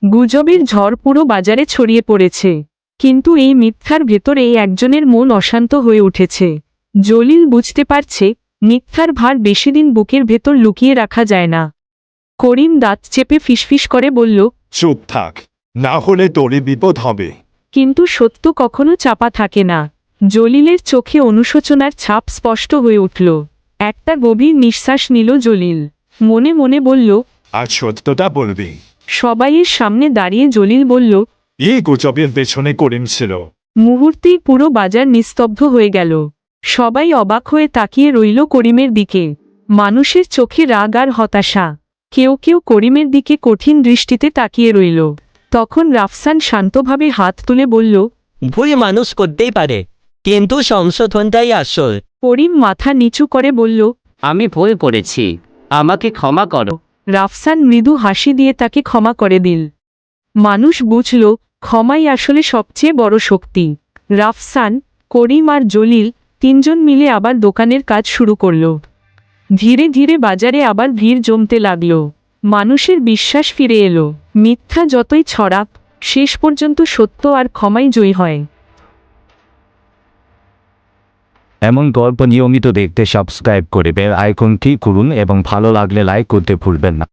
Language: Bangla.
গুজবের ঝড় পুরো বাজারে ছড়িয়ে পড়েছে, কিন্তু এই মিথ্যার ভেতরে একজনের মন অশান্ত হয়ে উঠেছে। জলিল বুঝতে পারছে মিথ্যার ভার বেশিদিন বুকের ভেতর লুকিয়ে রাখা যায় না। করিম দাঁত চেপে ফিসফিস করে বলল, চুপ থাক, না হলে তোরে বিপদ হবে। কিন্তু সত্য কখনো চাপা থাকে না। জলিলের চোখে অনুশোচনার ছাপ স্পষ্ট হয়ে উঠল। একটা গভীর নিঃশ্বাস নিল জলিল। মনে মনে বলল, আর সত্যটা বলবি। সবাইয়ের সামনে দাঁড়িয়ে জলিল বলল। এই গুজবের পেছনে করিম ছিল। মুহূর্তেই পুরো বাজার নিস্তব্ধ হয়ে গেল। সবাই অবাক হয়ে তাকিয়ে রইল করিমের দিকে। মানুষের চোখে রাগ আর হতাশা। কেউ কেউ করিমের দিকে কঠিন দৃষ্টিতে তাকিয়ে রইল। তখন রাফসান শান্তভাবে হাত তুলে বলল, ভুল মানুষ করতেই পারে, কিন্তু সংশোধনটাই আসল। করিম মাথা নিচু করে বলল, আমি ভুল করেছি, আমাকে ক্ষমা করো। রাফসান মৃদু হাসি দিয়ে তাকে ক্ষমা করে দিল। মানুষ বুঝল ক্ষমাই আসলে সবচেয়ে বড় শক্তি। রাফসান, করিম আর জলিল তিনজন মিলে আবার দোকানের কাজ শুরু করল। ধীরে ধীরে বাজারে আবার ভিড় জমতে লাগল। মানুষের বিশ্বাস ফিরে এলো। মিথ্যা যতই ছড়াক, শেষ পর্যন্ত সত্য আর ক্ষমাই জয়ী হয়। এমন গল্প নিয়মিত দেখতে সাবস্ক্রাইব করে বেল আইকন ক্লিক করুন এবং ভালো লাগলে লাইক করতে ভুলবেন না।